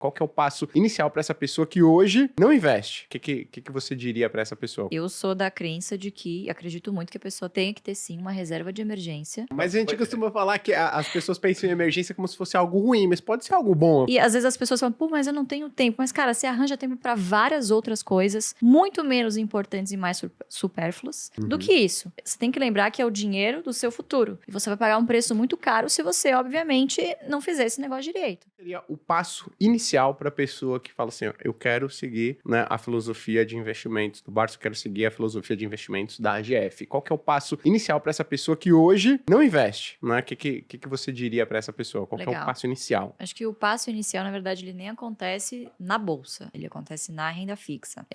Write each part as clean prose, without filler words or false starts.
Qual que é o passo inicial para essa pessoa que hoje não investe? O que você diria para essa pessoa? Eu sou da crença de que, acredito muito que a pessoa tenha que ter sim uma reserva de emergência. Mas a gente costuma falar que as pessoas pensam em emergência como se fosse algo ruim, mas pode ser algo bom. E às vezes as pessoas falam, pô, mas eu não tenho tempo. Mas, cara, você arranja tempo para várias outras coisas, muito menos importantes e mais supérfluas do que isso. Você tem que lembrar que é o dinheiro do seu futuro. E você vai pagar um preço muito caro se você, obviamente, não fizer esse negócio direito. Seria o passo inicial para a pessoa que fala assim, ó, eu quero seguir, né, a filosofia de investimentos do Barça, eu quero seguir a filosofia de investimentos da AGF. Qual que é o passo inicial para essa pessoa que hoje não investe? Né? O que você diria para essa pessoa? Qual que é o passo inicial? Acho que o passo inicial, na verdade, ele nem acontece na bolsa. Ele acontece na renda fixa.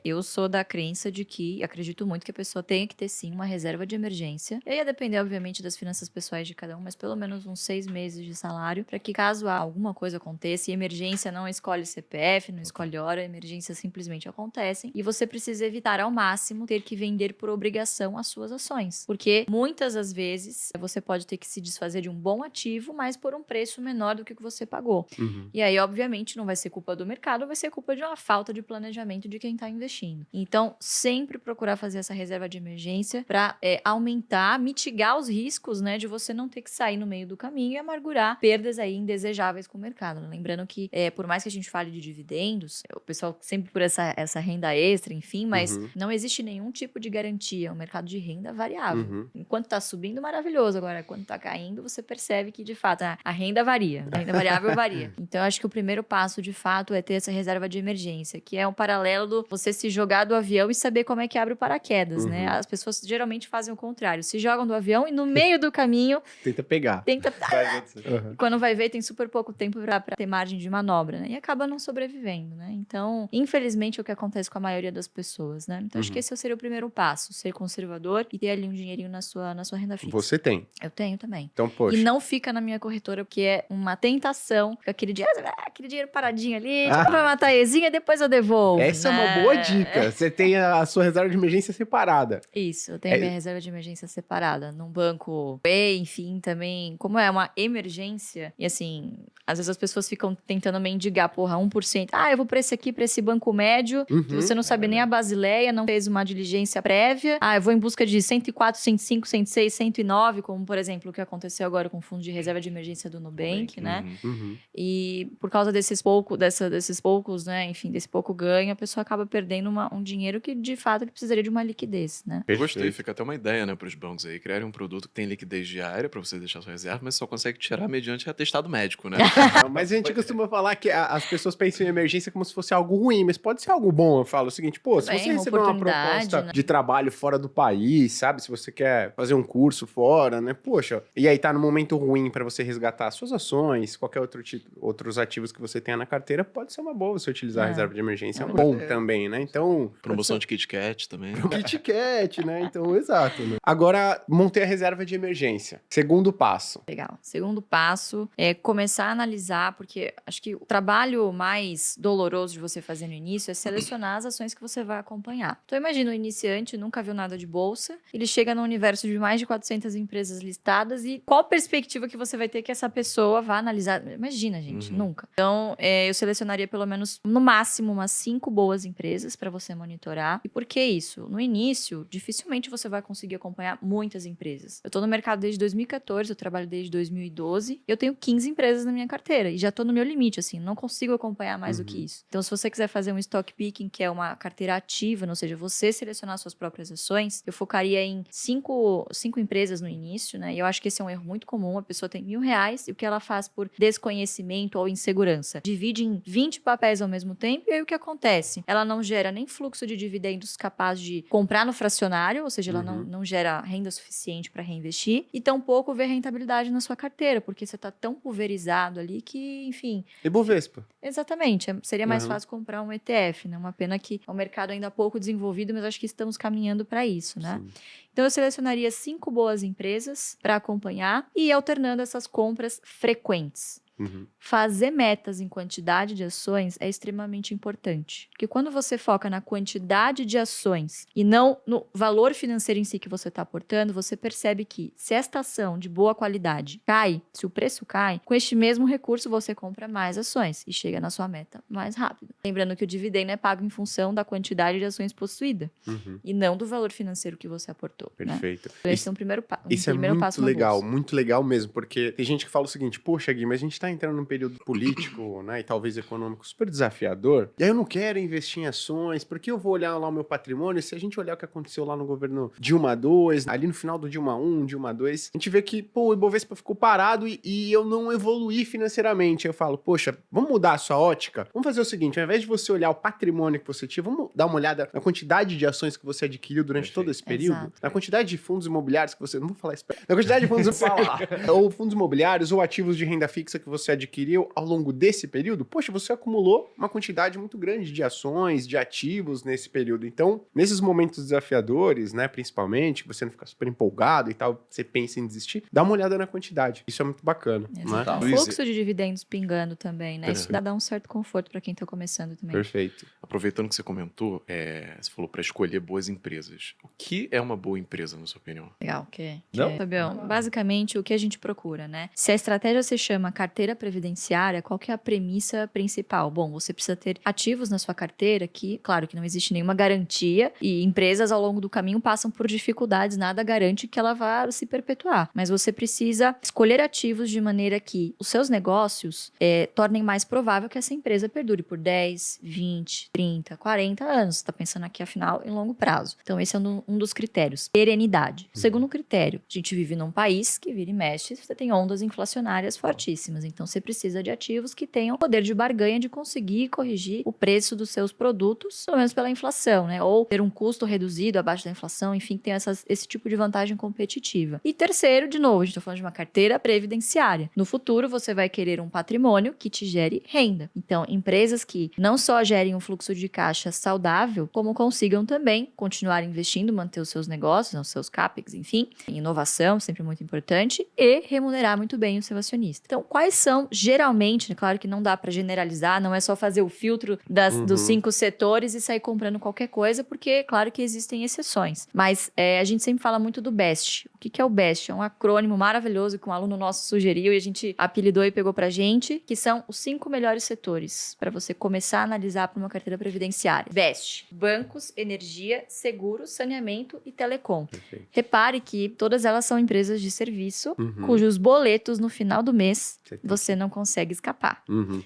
Eu sou da crença de que, acredito muito que a pessoa tenha que ter sim uma reserva de emergência. E aí ia depender, obviamente, das finanças pessoais de cada um, mas pelo menos uns 6 meses de salário, para que caso alguma coisa aconteça, e emergência não escolhe CPF, não escolhe hora, emergências simplesmente acontecem, e você precisa evitar ao máximo ter que vender por obrigação as suas ações. Porque muitas das vezes você pode ter que se desfazer de um bom ativo, mas por um preço menor do que você pagou. E aí, obviamente, não vai ser culpa do mercado, vai ser culpa de uma falta de planejamento de quem está investindo. Então, sempre procurar fazer essa reserva de emergência para aumentar, mitigar os riscos, né, de você não ter que sair no meio do caminho e amargurar perdas aí indesejáveis com o mercado. Lembrando que, por mais que a gente fale de dividendos, o pessoal sempre por essa renda extra, enfim, mas não existe nenhum tipo de garantia. O mercado de renda é variável. Enquanto está subindo, maravilhoso. Agora, quando está caindo, você percebe que, de fato, a renda varia. A renda variável varia. Então, eu acho que o primeiro passo, de fato, é ter essa reserva de emergência, que é um paralelo do você se jogar do avião e saber como é que abre o paraquedas, né? As pessoas geralmente fazem o contrário. Se jogam do avião e no meio do caminho... Tenta pegar. Quando vai ver, tem super pouco tempo para ter margem de manobra, né? E acaba não sobrevivendo, né? Então, infelizmente, é o que acontece com a maioria das pessoas, né? Então, acho que esse seria o primeiro passo. Ser conservador e ter ali um dinheirinho na sua renda fixa. Você tem? Eu tenho também. Então, poxa. E não fica na minha corretora, porque é uma tentação. Fica aquele dinheiro paradinho ali, vai matar a Ezinha, depois eu devolvo. Essa é uma boa dica. Você tem a sua reserva de emergência separada. Isso, eu tenho a minha reserva de emergência separada. Num banco enfim, também. Como é uma emergência, e assim, às vezes as pessoas ficam tentando mendigar, 1%. Eu vou pra esse banco médio, que você não sabe nem a Basileia, não fez uma diligência prévia. Eu vou em busca de 104, 105, 106, 109, como, por exemplo, o que aconteceu agora com o Fundo de Reserva de Emergência do Nubank, né? E por causa desses poucos, né, enfim, desse pouco ganho, a pessoa acaba perdendo um dinheiro que, de fato, ele precisaria de uma liquidez, né? Eu gostei, fica até uma ideia, né, pros bancos aí, criarem um produto que tem liquidez diária pra você deixar sua reserva, mas só consegue tirar mediante atestado médico, né? Mas a gente costuma falar que as pessoas pensam em emergência como se fosse algo ruim, mas pode ser algo bom. Eu falo o seguinte, se você receber uma proposta, né, de trabalho fora do país, sabe? Se você quer fazer um curso fora, né? Poxa, e aí tá no momento ruim pra você resgatar suas ações, qualquer outros ativos que você tenha na carteira, pode ser uma boa você utilizar a reserva de emergência. É bom também, né? Então... Promoção de Kit Kat também. Kit Kat, né? Então, exato. Né? Agora, montei a reserva de emergência. Segundo passo. Legal. Segundo passo é começar a analisar, porque acho que o trabalho mais doloroso de você fazer no início é selecionar as ações que você vai acompanhar. Então, imagina um iniciante, nunca viu nada de bolsa, ele chega no universo de mais de 400 empresas listadas e qual perspectiva que você vai ter que essa pessoa vá analisar? Imagina, gente, nunca. Então, eu selecionaria pelo menos, no máximo, umas 5 boas empresas para você monitorar. E por que isso? No início, dificilmente você vai conseguir acompanhar muitas empresas. Eu tô no mercado desde 2014, eu trabalho desde 2012, eu tenho 15 empresas na minha carteira e já tô no meu limite, assim, não consigo acompanhar mais do que isso. Então, se você quiser fazer um stock picking, que é uma carteira ativa, ou seja, você selecionar suas próprias ações, eu focaria em 5 empresas no início, né? E eu acho que esse é um erro muito comum, a pessoa tem R$1.000 e o que ela faz por desconhecimento ou insegurança? Divide em 20 papéis ao mesmo tempo e aí o que acontece? Ela não gera nem fluxo de dividendos capaz de comprar no fracionário, ou seja, ela não gera renda suficiente para reinvestir e tampouco vê rentabilidade na sua carteira, porque você está tão pulverizado ali que, enfim... Ibovespa. Exatamente. Seria mais fácil comprar um ETF, né? Uma pena que é um mercado ainda pouco desenvolvido, mas acho que estamos caminhando para isso, né? Sim. Então, eu selecionaria 5 boas empresas para acompanhar e ir alternando essas compras frequentes. Fazer metas em quantidade de ações é extremamente importante. Porque quando você foca na quantidade de ações e não no valor financeiro em si que você está aportando, você percebe que se esta ação de boa qualidade cai, se o preço cai, com este mesmo recurso você compra mais ações e chega na sua meta mais rápido. Lembrando que o dividendo é pago em função da quantidade de ações possuída e não do valor financeiro que você aportou. Perfeito. Né? Esse é um primeiro passo. Isso é muito legal mesmo, porque tem gente que fala o seguinte, poxa, Gui, mas a gente tá entrando num período político, né, e talvez econômico super desafiador, e aí eu não quero investir em ações, porque eu vou olhar lá o meu patrimônio, se a gente olhar o que aconteceu lá no governo Dilma II, ali no final do Dilma I, Dilma II, a gente vê que, pô, o Ibovespa ficou parado e eu não evoluí financeiramente. Eu falo, poxa, vamos mudar a sua ótica? Vamos fazer o seguinte, ao invés de você olhar o patrimônio que você tinha, vamos dar uma olhada na quantidade de ações que você adquiriu durante todo esse período, na quantidade de fundos imobiliários que você, não vou falar isso, na quantidade de fundos ou fundos imobiliários ou ativos de renda fixa que você adquiriu ao longo desse período. Poxa, você acumulou uma quantidade muito grande de ações, de ativos nesse período. Então, nesses momentos desafiadores, né, principalmente, que você não fica super empolgado e tal, você pensa em desistir, dá uma olhada na quantidade. Isso é muito bacana. Né? O fluxo de dividendos pingando também, né? Isso dá um certo conforto para quem tá começando também. Perfeito. Aproveitando que você comentou, você falou para escolher boas empresas. O que é uma boa empresa, na sua opinião? Legal, Fabião, basicamente o que a gente procura, né? Se a estratégia se chama carteira previdenciária, qual que é a premissa principal? Bom, você precisa ter ativos na sua carteira que, claro que não existe nenhuma garantia e empresas ao longo do caminho passam por dificuldades, nada garante que ela vá se perpetuar. Mas você precisa escolher ativos de maneira que os seus negócios tornem mais provável que essa empresa perdure por 10, 20, 30, 40 anos. Você está pensando aqui, afinal, em longo prazo. Então, esse é um dos critérios. Perenidade. O segundo critério, a gente vive num país que vira e mexe, você tem ondas inflacionárias fortíssimas. Então, você precisa de ativos que tenham poder de barganha de conseguir corrigir o preço dos seus produtos, pelo menos pela inflação, né? Ou ter um custo reduzido abaixo da inflação, enfim, tem esse tipo de vantagem competitiva. E terceiro, de novo, a gente está falando de uma carteira previdenciária. No futuro, você vai querer um patrimônio que te gere renda. Então, empresas que não só gerem um fluxo de caixa saudável, como consigam também continuar investindo, manter os seus negócios, os seus CAPEX, enfim, inovação, sempre muito importante, e remunerar muito bem o seu acionista. Então, quais são, geralmente, claro que não dá para generalizar, não é só fazer o filtro dos 5 setores e sair comprando qualquer coisa, porque, claro que existem exceções. Mas a gente sempre fala muito do BEST. O que é o BEST? É um acrônimo maravilhoso que um aluno nosso sugeriu e a gente apelidou e pegou pra gente, que são os 5 melhores setores para você começar a analisar para uma carteira previdenciária. BEST: bancos, energia, seguros, saneamento e telecom. Perfeito. Repare que todas elas são empresas de serviço cujos boletos no final do mês você não consegue escapar.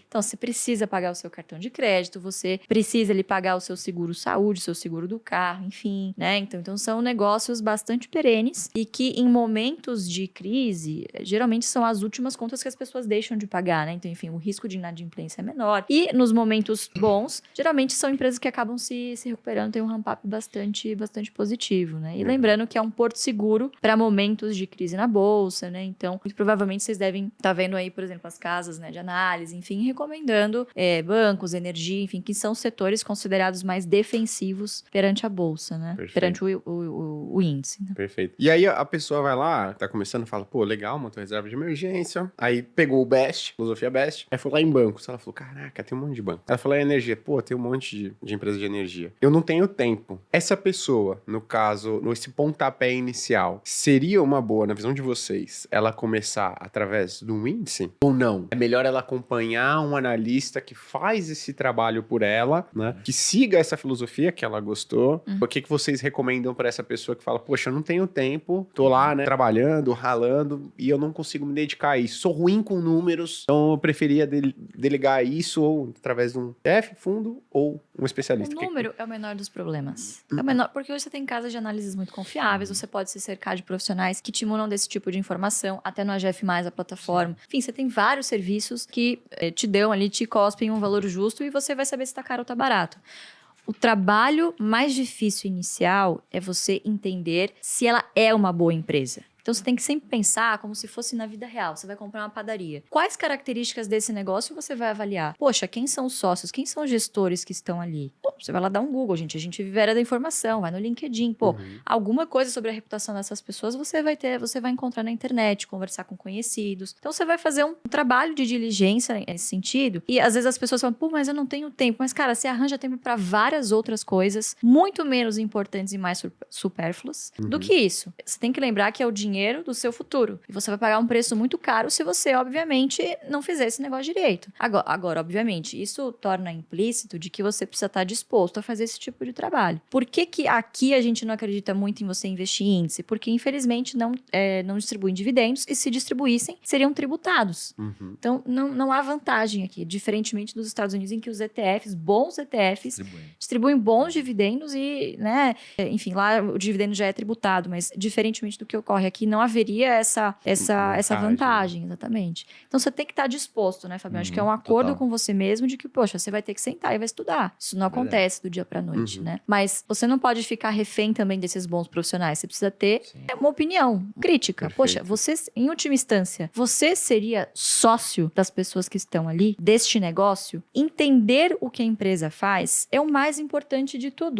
Então, você precisa pagar o seu cartão de crédito, você precisa ali pagar o seu seguro saúde, o seu seguro do carro, enfim, né? Então são negócios bastante perenes e que em momentos de crise, geralmente são as últimas contas que as pessoas deixam de pagar, né? Então, enfim, o risco de inadimplência é menor. E nos momentos bons, geralmente são empresas que acabam se recuperando, tem um ramp-up bastante positivo, né? E lembrando que é um porto seguro para momentos de crise na bolsa, né? Então, muito provavelmente vocês devem estar vendo aí, por exemplo, as casas, né, de análise, enfim, recomendando bancos, energia, enfim, que são setores considerados mais defensivos perante a bolsa, né? Perfeito. Perante o índice. Né? Perfeito. E aí a pessoa vai lá, tá começando, fala, pô, legal, montou reserva de emergência. Aí pegou o BEST, filosofia BEST, aí foi lá em bancos. Ela falou, caraca, tem um monte de banco. Ela falou, energia, pô, tem um monte de empresa de energia. Eu não tenho tempo. Essa pessoa, no caso, nesse pontapé inicial, seria uma boa, na visão de vocês, ela começar através de um índice? Ou não? É melhor ela acompanhar um analista que faz esse trabalho por ela, né? Que siga essa filosofia que ela gostou. O que vocês recomendam para essa pessoa que fala, poxa, eu não tenho tempo, tô lá, né, trabalhando, ralando, e eu não consigo me dedicar a isso. Sou ruim com números, então eu preferia delegar isso ou através de um chefe, fundo ou um especialista. O número é o menor dos problemas. É o menor, porque hoje você tem casas de análises muito confiáveis, você pode se cercar de profissionais que te imunam desse tipo de informação, até no AGF+, a plataforma. Enfim, você tem vários serviços que te dão ali, te cospem um valor justo e você vai saber se tá caro ou tá barato. O trabalho mais difícil inicial é você entender se ela é uma boa empresa. Então, você tem que sempre pensar como se fosse na vida real. Você vai comprar uma padaria. Quais características desse negócio você vai avaliar? Poxa, quem são os sócios? Quem são os gestores que estão ali? Você vai lá dar um Google, gente. A gente vive a era da informação, vai no LinkedIn. Pô, alguma coisa sobre a reputação dessas pessoas você vai encontrar na internet, conversar com conhecidos. Então, você vai fazer um trabalho de diligência nesse sentido. E, às vezes, as pessoas falam, pô, mas eu não tenho tempo. Mas, cara, você arranja tempo para várias outras coisas muito menos importantes e mais supérfluas do que isso. Você tem que lembrar que é o dinheiro do seu futuro. E você vai pagar um preço muito caro se você, obviamente, não fizer esse negócio direito. Agora, obviamente, isso torna implícito de que você precisa estar disposto a fazer esse tipo de trabalho. Por que aqui a gente não acredita muito em você investir em índice? Porque, infelizmente, não distribuem distribuem dividendos e, se distribuíssem, seriam tributados. Então, não há vantagem aqui, diferentemente dos Estados Unidos, em que os ETFs, bons ETFs, distribuem bons dividendos e, né, enfim, lá o dividendo já é tributado, mas, diferentemente do que ocorre aqui, não haveria essa vantagem, exatamente. Então, você tem que estar disposto, né, Fabiano? Acho que é um acordo com você mesmo de que, poxa, você vai ter que sentar e vai estudar. Isso não acontece do dia pra noite, né? Mas você não pode ficar refém também desses bons profissionais. Você precisa ter uma opinião crítica. Perfeito. Poxa, você, em última instância, você seria sócio das pessoas que estão ali, deste negócio? Entender o que a empresa faz é o mais importante de tudo.